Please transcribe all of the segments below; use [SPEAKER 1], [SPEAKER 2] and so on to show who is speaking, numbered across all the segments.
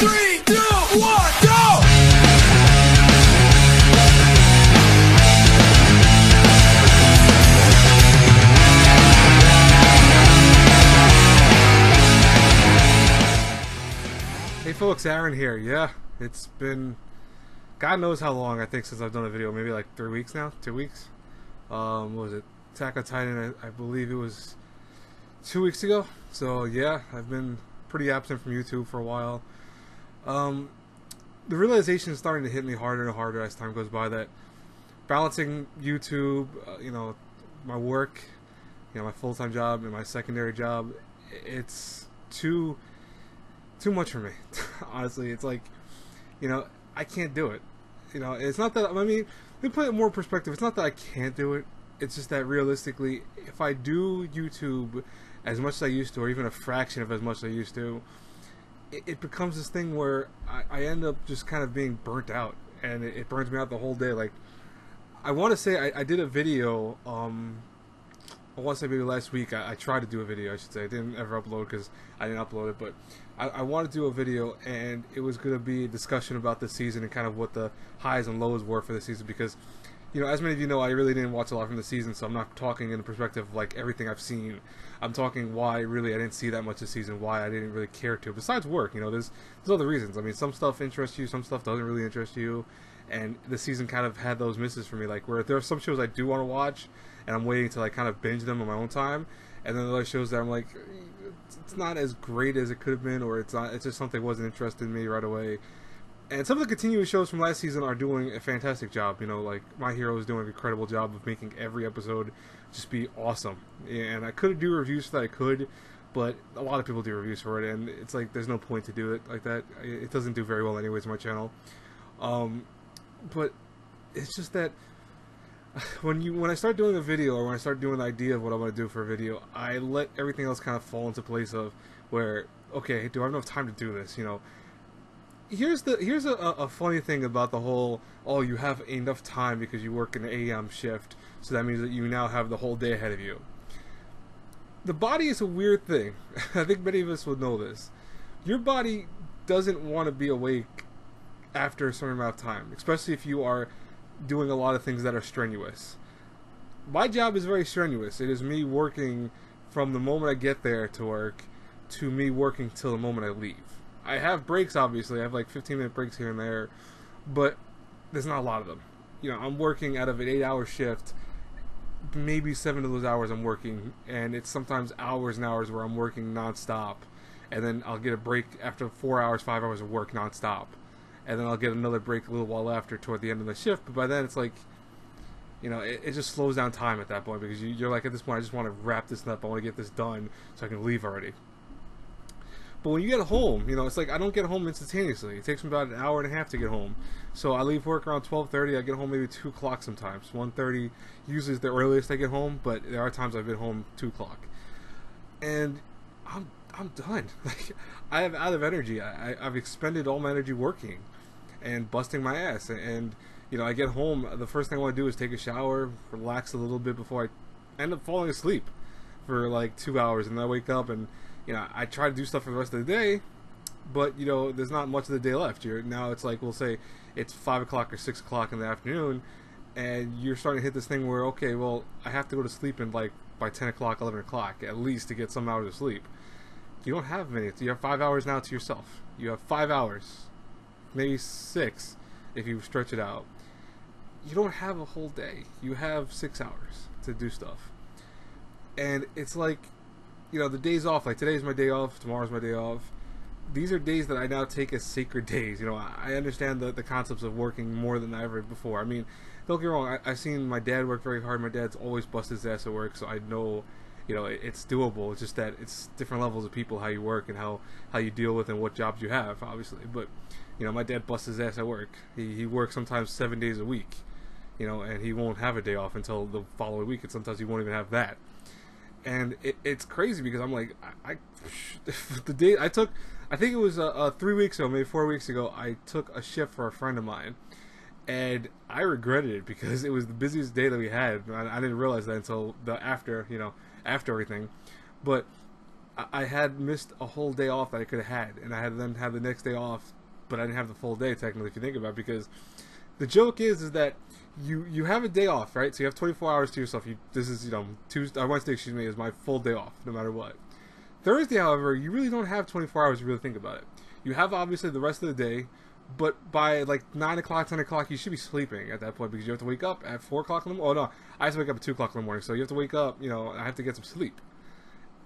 [SPEAKER 1] 3, 2, 1, go!
[SPEAKER 2] Hey folks, Aaron here. Yeah, it's been God knows how long, I think, since I've done a video. Maybe like 3 weeks now? 2 weeks? What was it? Attack on Titan, I believe it was 2 weeks ago. So yeah, I've been pretty absent from YouTube for a while. The realization is starting to hit me harder and harder as time goes by that balancing YouTube, my work, my full-time job and my secondary job, it's too much for me. Honestly, it's like, I can't do it. It's not that, let me put it in more perspective. It's not that I can't do it. It's just that realistically, if I do YouTube as much as I used to, or even a fraction of as much as I used to, it becomes this thing where I end up just kind of being burnt out, and it burns me out the whole day. Like, I want to say I did a video, I want to say maybe last week, I tried to do a video, I should say. I didn't ever upload because I didn't upload it, but I wanted to do a video, and it was going to be a discussion about this season and kind of what the highs and lows were for the season, because, as many of you know, I really didn't watch a lot from the season, so I'm not talking in the perspective of like everything I've seen. I'm talking why really I didn't see that much this season, why I didn't really care to, besides work. There's other reasons. I mean, some stuff interests you, some stuff doesn't really interest you, and the season kind of had those misses for me, like where there are some shows I do want to watch, and I'm waiting to like kind of binge them on my own time, and then other shows that I'm like, it's not as great as it could have been, or it's just something that wasn't interested in me right away. And some of the continuing shows from last season are doing a fantastic job. Like My Hero is doing an incredible job of making every episode just be awesome. And I could do reviews for that, I could, but a lot of people do reviews for it, and it's like there's no point to do it like that. It doesn't do very well anyways on my channel. But it's just that when I start doing a video, or when I start doing the idea of what I want to do for a video, I let everything else kind of fall into place of where, okay, do I have enough time to do this? Here's a funny thing about the whole, oh, you have enough time because you work an AM shift, so that means that you now have the whole day ahead of you. The body is a weird thing. I think many of us would know this. Your body doesn't want to be awake after a certain amount of time, especially if you are doing a lot of things that are strenuous. My job is very strenuous. It is me working from the moment I get there to work to me working till the moment I leave. I have breaks, obviously. I have like 15-minute breaks here and there, but there's not a lot of them. I'm working out of an 8-hour shift. Maybe 7 of those hours I'm working, and it's sometimes hours and hours where I'm working non-stop, and then I'll get a break after 4 hours, 5 hours of work non-stop, and then I'll get another break a little while after toward the end of the shift. But by then it's like, it just slows down time at that point, because you're like, at this point, I just want to wrap this up. I want to get this done so I can leave already. But when you get home, it's like I don't get home instantaneously. It takes me about an hour and a half to get home. So I leave work around 12:30. I get home maybe 2 o'clock sometimes. 1:30 usually is the earliest I get home, but there are times I've been home 2 o'clock. And I'm done. Like, I have out of energy. I've expended all my energy working and busting my ass. And I get home, the first thing I want to do is take a shower, relax a little bit before I end up falling asleep for like 2 hours, and then I wake up and I try to do stuff for the rest of the day, but there's not much of the day left. Now it's like, we'll say it's 5 o'clock or 6 o'clock in the afternoon, and you're starting to hit this thing where, okay, well, I have to go to sleep in like by 10 o'clock, 11 o'clock at least to get some hours of sleep. You don't have many. You have 5 hours now to yourself. You have 5 hours, maybe 6 if you stretch it out. You don't have a whole day. You have 6 hours to do stuff. And it's like, the days off, like today's my day off, tomorrow's my day off. These are days that I now take as sacred days. I understand the concepts of working more than I ever before. I mean, don't get me wrong, I've seen my dad work very hard. My dad's always busted his ass at work, so I know, it's doable. It's just that it's different levels of people, how you work and how you deal with and what jobs you have, obviously. But, my dad busts his ass at work. He works sometimes 7 days a week, and he won't have a day off until the following week, and sometimes he won't even have that. And it's crazy because I'm like, the day I took, I think it was 3 weeks ago, maybe 4 weeks ago, I took a shift for a friend of mine, and I regretted it because it was the busiest day that we had. I didn't realize that until after everything. But I had missed a whole day off that I could have had, and I had then had the next day off, but I didn't have the full day technically if you think about it, because the joke is that you have a day off, right? So you have 24 hours to yourself. This is, Tuesday, Wednesday, excuse me, is my full day off, no matter what. Thursday, however, you really don't have 24 hours to really think about it. You have obviously the rest of the day, but by like 9 o'clock, 10 o'clock, you should be sleeping at that point because you have to wake up at 4 o'clock in the morning. Oh no, I have to wake up at 2 o'clock in the morning, so you have to wake up, I have to get some sleep.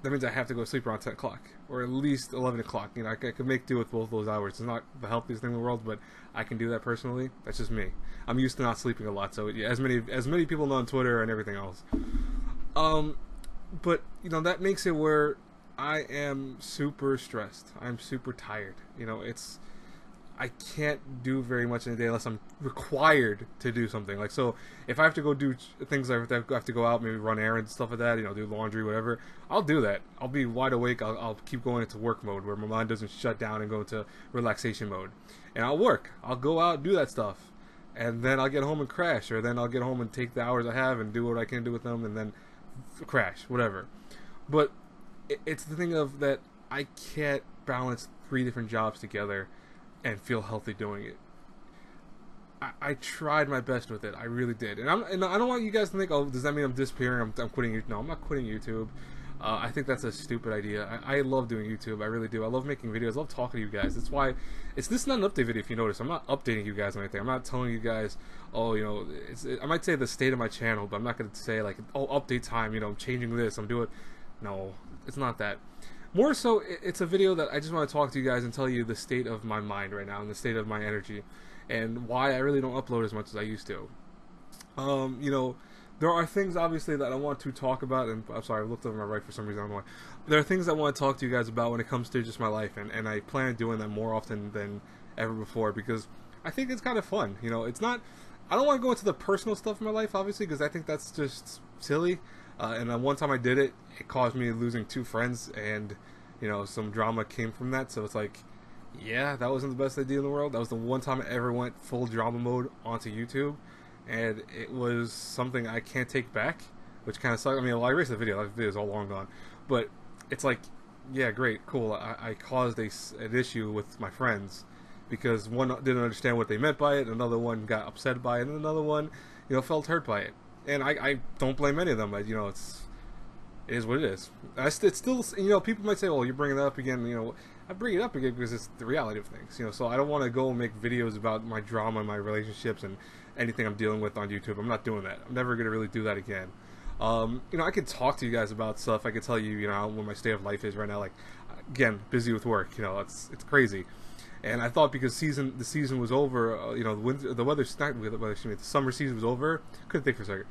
[SPEAKER 2] That means I have to go to sleep around 10 o'clock, or at least 11 o'clock. I could make do with both those hours. It's not the healthiest thing in the world, but I can do that personally. That's just me. I'm used to not sleeping a lot, so yeah, as many people know on Twitter and everything else. But, that makes it where I am super stressed. I'm super tired. I can't do very much in a day unless I'm required to do something. Like, so if I have to go do things like I have to go out, maybe run errands, stuff like that, do laundry, whatever, I'll do that. I'll be wide awake. I'll keep going into work mode where my mind doesn't shut down and go into relaxation mode. And I'll work. I'll go out and do that stuff. And then I'll get home and crash, or then I'll get home and take the hours I have and do what I can do with them and then crash, whatever. But it's the thing of that I can't balance 3 different jobs together and feel healthy doing it. I tried my best with it. I really did. And I don't want you guys to think, oh, does that mean I'm disappearing? I'm quitting YouTube. No, I'm not quitting YouTube. I think that's a stupid idea. I love doing YouTube. I really do. I love making videos. I love talking to you guys. That's why this is not an update video, if you notice. I'm not updating you guys on anything. I'm not telling you guys, oh, I might say the state of my channel, but I'm not going to say, like, oh, update time, I'm changing this, I'm doing... No, it's not that. More so, it's a video that I just want to talk to you guys and tell you the state of my mind right now and the state of my energy and why I really don't upload as much as I used to. There are things, obviously, that I want to talk about, and I'm sorry, I looked over my right for some reason. I don't know why. There are things I want to talk to you guys about when it comes to just my life, and I plan on doing that more often than ever before because I think it's kind of fun. It's not... I don't want to go into the personal stuff in my life, obviously, because I think that's just silly. And then one time I did it, it caused me losing 2 friends, and, some drama came from that, so it's like, yeah, that wasn't the best idea in the world. That was the one time I ever went full drama mode onto YouTube, and it was something I can't take back, which kind of sucked. I mean, I erased the video. That video is all long gone. But it's like, yeah, great, cool. I caused an issue with my friends because one didn't understand what they meant by it, another one got upset by it, and another one, felt hurt by it. And I don't blame any of them. It is what it is. It's still, people might say, well, you're bringing that up again. I bring it up again because it's the reality of things. So I don't want to go and make videos about my drama, my relationships, and anything I'm dealing with on YouTube. I'm not doing that. I'm never going to really do that again. I could talk to you guys about stuff. I could tell you, what my state of life is right now. Like, again, busy with work. It's crazy. And I thought because the season was over, the summer season was over. Couldn't think for a second.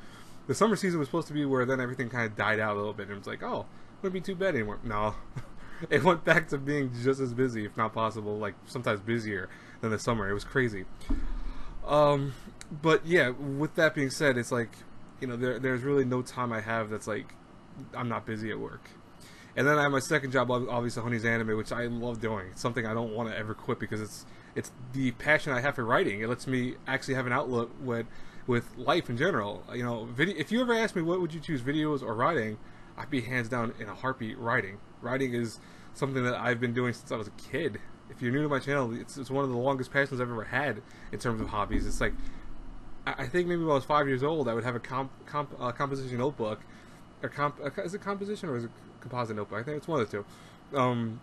[SPEAKER 2] The summer season was supposed to be where then everything kind of died out a little bit, and it was like, oh, it wouldn't be too bad anymore. No, it went back to being just as busy, if not possible, like sometimes busier than the summer. It was crazy. But yeah, with that being said, it's like, there's really no time I have that's like I'm not busy at work. And then I have my second job, obviously, Honey's Anime, which I love doing. It's something I don't want to ever quit because it's the passion I have for writing. It lets me actually have an outlet with life in general. If you ever ask me what would you choose, videos or writing, I'd be hands down in a heartbeat writing. Writing is something that I've been doing since I was a kid. If you're new to my channel, it's one of the longest passions I've ever had in terms of hobbies. It's like, I think maybe when I was 5 years old, I would have a composition notebook. Is it composition or is it composite notebook? I think it's one of the two. And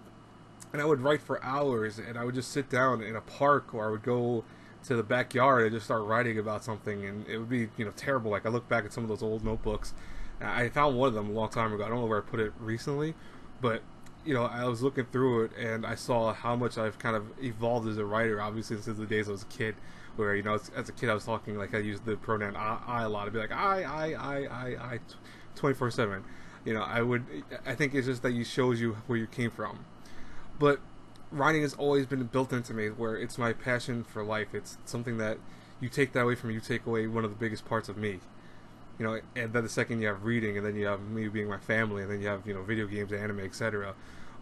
[SPEAKER 2] I would write for hours, and I would just sit down in a park, or I would go to the backyard and just start writing about something, and it would be, terrible. Like, I look back at some of those old notebooks. I found one of them a long time ago. I don't know where I put it recently, but, I was looking through it, and I saw how much I've kind of evolved as a writer, obviously, since the days I was a kid, where, as a kid I was talking, like, I used the pronoun I a lot. I'd be like, I, 24/7. I think it's just that it shows you where you came from. But writing has always been built into me, where it's my passion for life. It's something that you take that away from me, you take away one of the biggest parts of me. And then the second you have reading, and then you have me being my family, and then you have, video games, anime, etc.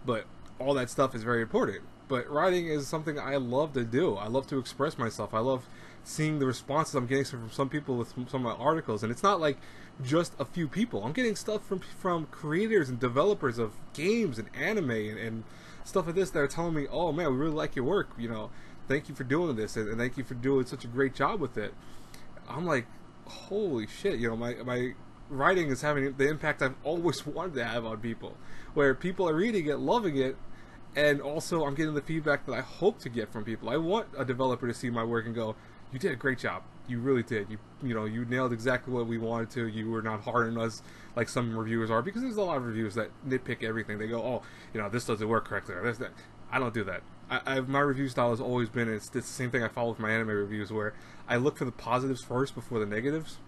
[SPEAKER 2] But all that stuff is very important. But writing is something I love to do. I love to express myself. I love seeing the responses I'm getting from some people with some of my articles. And it's not like just a few people. I'm getting stuff from creators and developers of games and anime and stuff like this that are telling me, oh man, we really like your work. You know, thank you for doing this, and thank you for doing such a great job with it. I'm like, holy shit, you know, my writing is having the impact I've always wanted to have on people, where people are reading it, loving it, and also I'm getting the feedback that I hope to get from people. I want a developer to see my work and go, you did a great job. You really did. You know, you nailed exactly what we wanted to. You were not hard on us like some reviewers are, because there's a lot of reviewers that nitpick everything. They go, oh, you know, this doesn't work correctly, or this, that. I don't do that. My review style has always been, it's the same thing I follow with my anime reviews, where I look for the positives first before the negatives,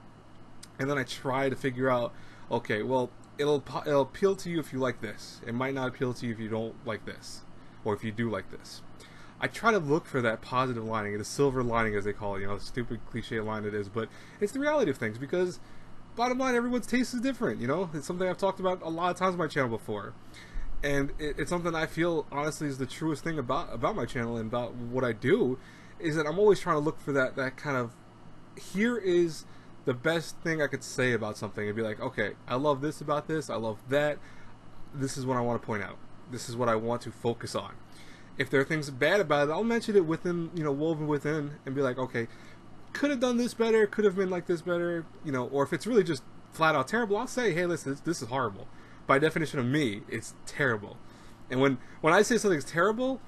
[SPEAKER 2] and then I try to figure out, okay, well, it'll appeal to you if you like this. It might not appeal to you if you don't like this, or if you do like this. I try to look for that positive lining, the silver lining as they call it, you know, the stupid cliche line it is, but it's the reality of things, because bottom line, everyone's taste is different, you know? It's something I've talked about a lot of times on my channel before. And it's something I feel, honestly, is the truest thing about my channel and about what I do, is that I'm always trying to look for that kind of, here is the best thing I could say about something, and be like, okay, I love this about this, I love that, this is what I want to point out, this is what I want to focus on. If there are things bad about it, I'll mention it within, you know, woven within, and be like, okay, could have done this better, could have been like this better, you know, or if it's really just flat out terrible, I'll say, hey, listen, this is horrible. By definition of me, it's terrible. And when I say something's terrible,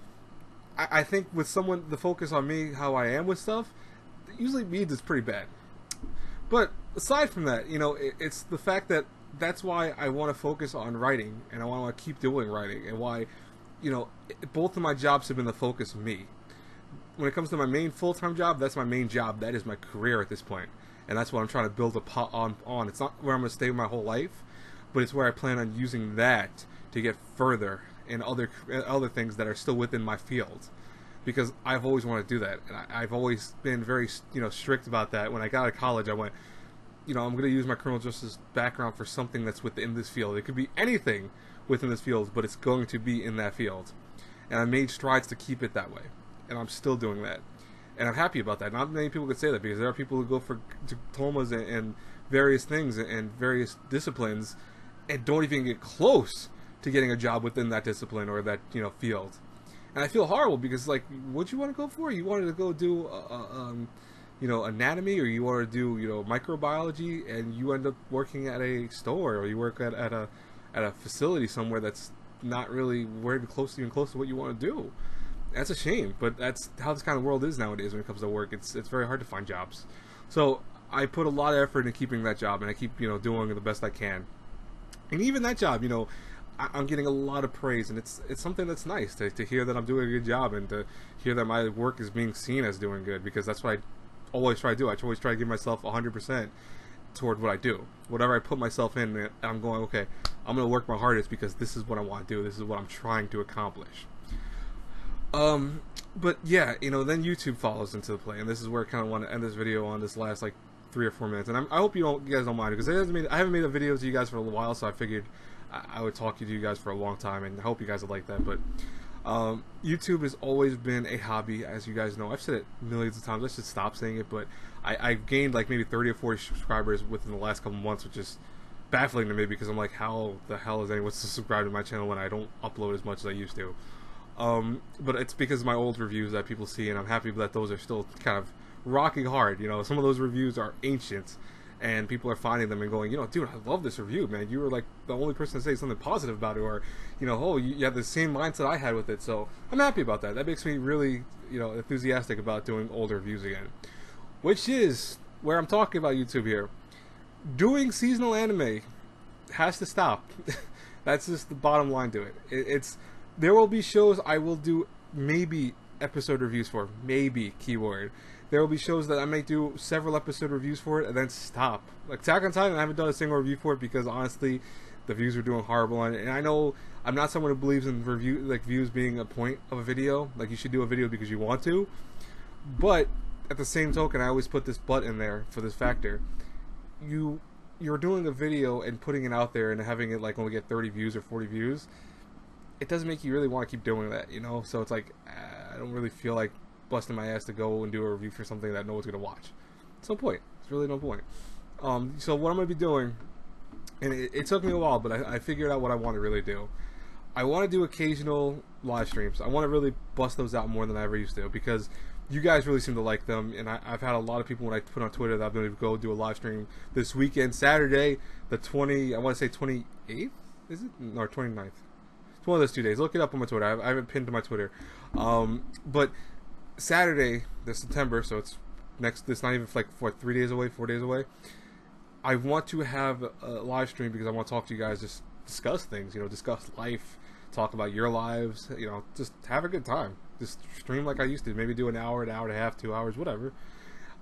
[SPEAKER 2] I think with someone, the focus on me, how I am with stuff, usually means it's pretty bad. But aside from that, you know, it's the fact that that's why I want to focus on writing, and I want to keep doing writing, and why, you know, both of my jobs have been the focus of me. When it comes to my main full-time job, that's my main job. That is my career at this point. And that's what I'm trying to build on. It's not where I'm going to stay my whole life, but it's where I plan on using that to get further in other things that are still within my field. Because I've always wanted to do that. And I've always been very, you know, strict about that. When I got out of college, I went, you know, I'm going to use my criminal justice background for something that's within this field. It could be anything within this field, but it's going to be in that field. And I made strides to keep it that way. And I'm still doing that. And I'm happy about that. Not many people could say that, because there are people who go for diplomas and various things and various disciplines and don't even get close to getting a job within that discipline or that, you know, field. And I feel horrible, because, like, what'd you want to go for? You wanted to go do, you know, anatomy, or you wanted to do, you know, microbiology, and you end up working at a store, or you work at a facility somewhere that's not really even close to what you want to do. That's a shame, but that's how this kind of world is nowadays when it comes to work. It's very hard to find jobs. So I put a lot of effort into keeping that job, and I keep, you know, doing the best I can. And even that job, you know, I'm getting a lot of praise, and it's something that's nice to hear that I'm doing a good job, and to hear that my work is being seen as doing good, because that's what I always try to do. I always try to give myself 100% toward what I do. Whatever I put myself in, I'm going, okay, I'm going to work my hardest, because this is what I want to do. This is what I'm trying to accomplish. But yeah, you know, then YouTube follows into the play, and this is where I kind of want to end this video on this last, like, 3 or 4 minutes. And I hope you guys don't mind, because I haven't made a video to you guys for a while, so I figured I would talk to you guys for a long time, and I hope you guys would like that. But YouTube has always been a hobby, as you guys know. I've said it millions of times. I should stop saying it, but I've gained like maybe 30 or 40 subscribers within the last couple months, which is baffling to me, because I'm like, how the hell is anyone subscribed to my channel when I don't upload as much as I used to? But it's because of my old reviews that people see, and I'm happy that those are still kind of rocking hard. You know, some of those reviews are ancient, and people are finding them and going, you know, dude, I love this review, man. You were like the only person to say something positive about it, or, you know, oh, you have the same mindset I had with it. So I'm happy about that. That makes me really, you know, enthusiastic about doing old reviews again, which is where I'm talking about YouTube here. Doing seasonal anime has to stop. That's just the bottom line to it. There will be shows I will do maybe episode reviews for, maybe, keyword. There will be shows that I may do several episode reviews for it and then stop. Like Attack on Titan, I haven't done a single review for it, because honestly, the views were doing horrible on it. And I know I'm not someone who believes in views being a point of a video. Like, you should do a video because you want to. But at the same token, I always put this but in there for this factor. You're doing a video and putting it out there and having it like only get 30 views or 40 views. it doesn't make you really want to keep doing that, you know. So it's like I don't really feel like busting my ass to go and do a review for something that no one's gonna watch. It's no point. It's really no point. So what I'm gonna be doing, and it took me a while, but I figured out what I want to really do. I want to do occasional live streams. I want to really bust those out more than I ever used to, because you guys really seem to like them, and I've had a lot of people when I put on Twitter that I'm going to go do a live stream this weekend, Saturday, the 20, I want to say 28th, is it? No, 29th. It's one of those 2 days. Look it up on my Twitter. I have it pinned to my Twitter. But Saturday, this September, so it's not even like, what, 3 days away, 4 days away. I want to have a live stream because I want to talk to you guys, just discuss things, you know, discuss life, talk about your lives, you know, just have a good time. Just stream like I used to. Maybe do an hour and a half, 2 hours, whatever.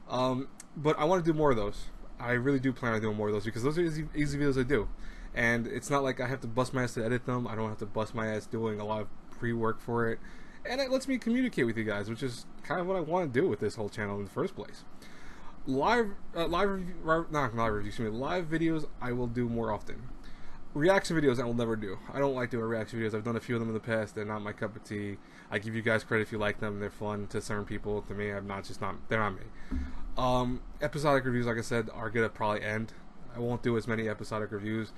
[SPEAKER 2] But I want to do more of those. I really do plan on doing more of those because those are easy videos to do. And it's not like I have to bust my ass to edit them. I don't have to bust my ass doing a lot of pre-work for it. And it lets me communicate with you guys, which is kind of what I want to do with this whole channel in the first place. Live videos I will do more often. Reaction videos I will never do. I don't like doing reaction videos. I've done a few of them in the past. They're not my cup of tea. I give you guys credit if you like them. They're fun to certain people. To me, they're not me. Episodic reviews, like I said, are gonna probably end. I won't do as many episodic reviews.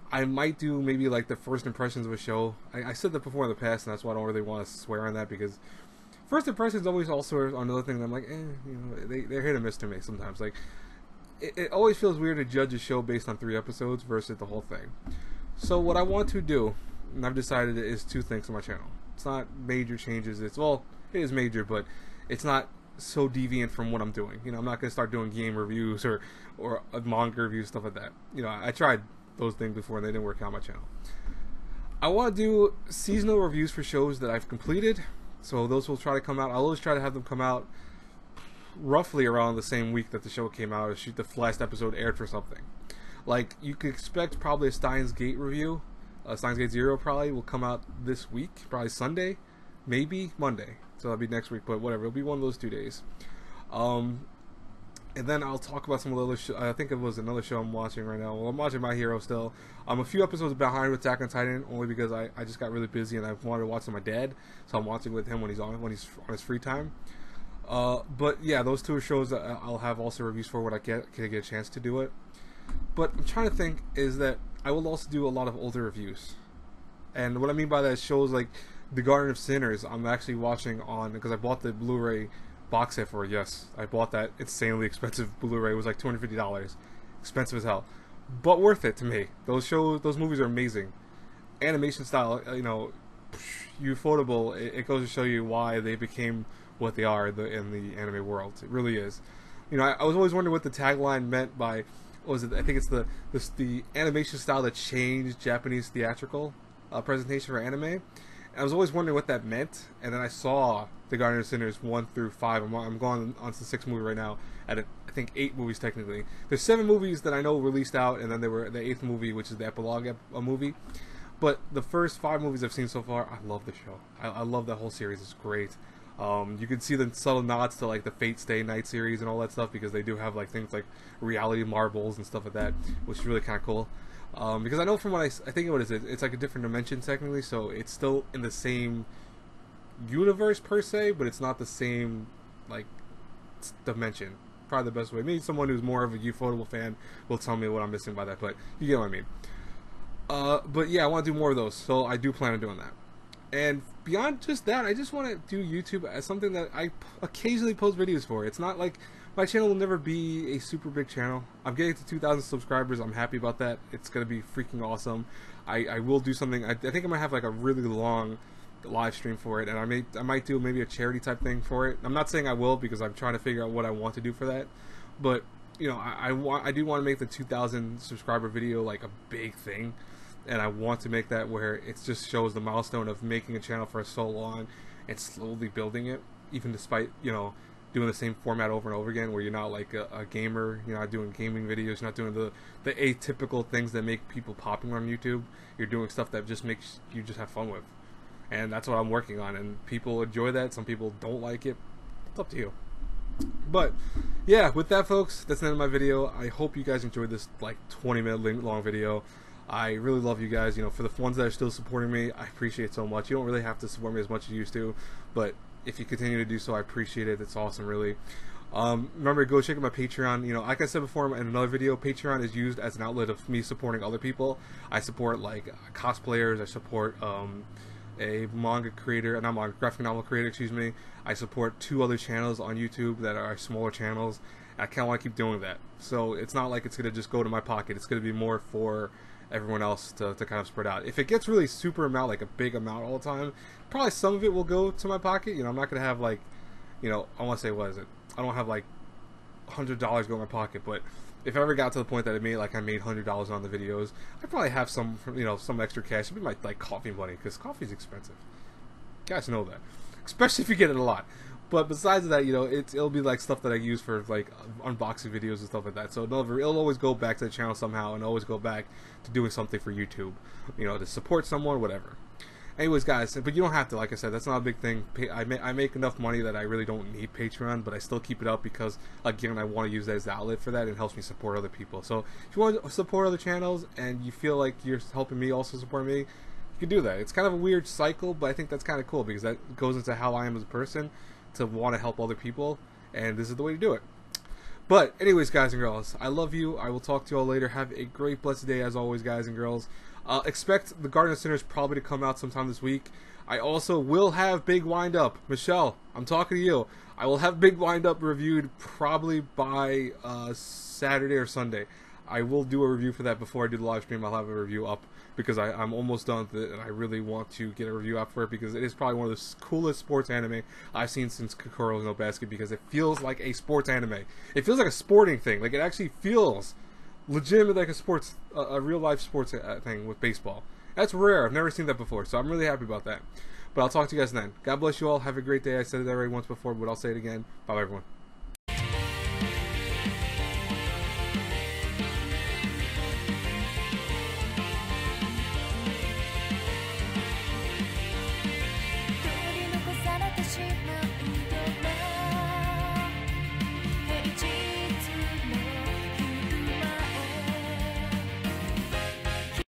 [SPEAKER 2] I might do maybe like the first impressions of a show. I said that before in the past, and that's why I don't really want to swear on that, because first impressions always also are another thing that I'm like, you know, they're hit or miss to me sometimes. Like, it always feels weird to judge a show based on 3 episodes versus the whole thing. So what I want to do, and I've decided, is 2 things on my channel. It's not major changes. It is major, but it's not so deviant from what I'm doing. You know, I'm not going to start doing game reviews or manga reviews, stuff like that. You know, I tried those things before and they didn't work out on my channel. I want to do seasonal reviews for shows that I've completed. So those will try to come out. I'll always try to have them come out roughly around the same week that the show came out, or shoot the last episode aired for something. Like, you could expect probably a Steins Gate review. Steins Gate 0 probably will come out this week, probably Sunday, maybe Monday. So that'll be next week, but whatever. It'll be one of those 2 days. And then I'll talk about some of the other shows. I think it was another show I'm watching right now. Well, I'm watching My Hero still. I'm a few episodes behind with Attack on Titan, only because I just got really busy and I wanted to watch with my dad. So I'm watching with him when he's on his free time. But yeah, those 2 are shows that I'll have also reviews for when I get a chance to do it. But I'm trying to think is that I will also do a lot of older reviews. And what I mean by that is shows like The Garden of Sinners. I'm actually watching on, because I bought the Blu-ray box set for it. Yes, I bought that insanely expensive Blu-ray. It was like $250. Expensive as hell, but worth it to me. Those movies are amazing. Animation style, you know, Ufotable. It goes to show you why they became what they are in the anime world. It really is. You know, I was always wondering what the tagline meant by, what was it? I think it's the animation style that changed Japanese theatrical presentation for anime. And I was always wondering what that meant, and then I saw The Garden of Sinners 1 through 5. I'm going on to the 6th movie right now. I think 8 movies technically. There's 7 movies that I know released out, and then there were the 8th movie, which is the epilogue movie. But the first 5 movies I've seen so far, I love the show. I love that whole series. It's great. You can see the subtle nods to like the Fate Stay Night series and all that stuff, because they do have like things like reality marbles and stuff like that, which is really kind of cool. Because I know from what I think what is it? It's like a different dimension technically, so it's still in the same universe per se, but it's not the same like dimension. Probably the best way. Maybe someone who's more of a Ufotable fan will tell me what I'm missing by that, but you get what I mean. But yeah, I want to do more of those, so I do plan on doing that. And beyond just that, I just want to do YouTube as something that I occasionally post videos for. It's not like my channel will never be a super big channel. I'm getting to 2,000 subscribers. I'm happy about that. It's going to be freaking awesome. I will do something. I think I might have like a really long live stream for it, and I might do maybe a charity type thing for it. I'm not saying I will, because I'm trying to figure out what I want to do for that. But you know, I do want to make the 2,000 subscriber video like a big thing. And I want to make that where it just shows the milestone of making a channel for so long and slowly building it, even despite, you know, doing the same format over and over again, where you're not like a gamer, you're not doing gaming videos, you're not doing the atypical things that make people popular on YouTube. You're doing stuff that just makes you just have fun with. And that's what I'm working on, and people enjoy that. Some people don't like it. It's up to you. But yeah, with that, folks, that's the end of my video. I hope you guys enjoyed this like 20-minute long video. I really love you guys. You know, for the ones that are still supporting me, I appreciate it so much. You don't really have to support me as much as you used to, but if you continue to do so, I appreciate it. It's awesome, really. Remember, go check out my Patreon. You know, like I said before in another video, Patreon is used as an outlet of me supporting other people. I support like cosplayers. I support a manga creator, not manga, graphic novel creator, excuse me. I support 2 other channels on YouTube that are smaller channels. I kind of want to keep doing that. So it's not like it's going to just go to my pocket. It's going to be more for everyone else to kind of spread out. If it gets really super amount, like a big amount all the time, probably some of it will go to my pocket. You know, I'm not going to have like, you know, I want to say, what is it? I don't have like $100 go in my pocket, but if I ever got to the point that I made $100 on the videos, I probably have some, you know, some extra cash. It'd be my like coffee money, because coffee's expensive. You guys know that, especially if you get it a lot. But besides that, you know, it'll be like stuff that I use for like unboxing videos and stuff like that. So it'll always go back to the channel somehow, and always go back to doing something for YouTube, you know, to support someone, whatever. Anyways, guys, but you don't have to. Like I said, that's not a big thing. I make enough money that I really don't need Patreon, but I still keep it up because, again, I want to use that as the outlet for that. It helps me support other people. So if you want to support other channels and you feel like you're helping me also support me, you can do that. It's kind of a weird cycle, but I think that's kind of cool because that goes into how I am as a person, to want to help other people, and this is the way to do it. But anyways, guys and girls, I love you. I will talk to you all later. Have a great, blessed day as always, guys and girls. Expect the Garden of Sinners probably to come out sometime this week. I also will have Big Wind Up. Michelle, I'm talking to you. I will have Big Wind Up reviewed probably by Saturday or Sunday. I will do a review for that before I do the live stream. I'll have a review up because I'm almost done with it, and I really want to get a review up for it because it is probably one of the coolest sports anime I've seen since Kokoro no Basket, because it feels like a sports anime. It feels like a sporting thing. Like, it actually feels legitimately like a sports, a real life sports thing with baseball. That's rare. I've never seen that before, so I'm really happy about that. But I'll talk to you guys then. God bless you all. Have a great day. I said it already once before, but I'll say it again. Bye, everyone.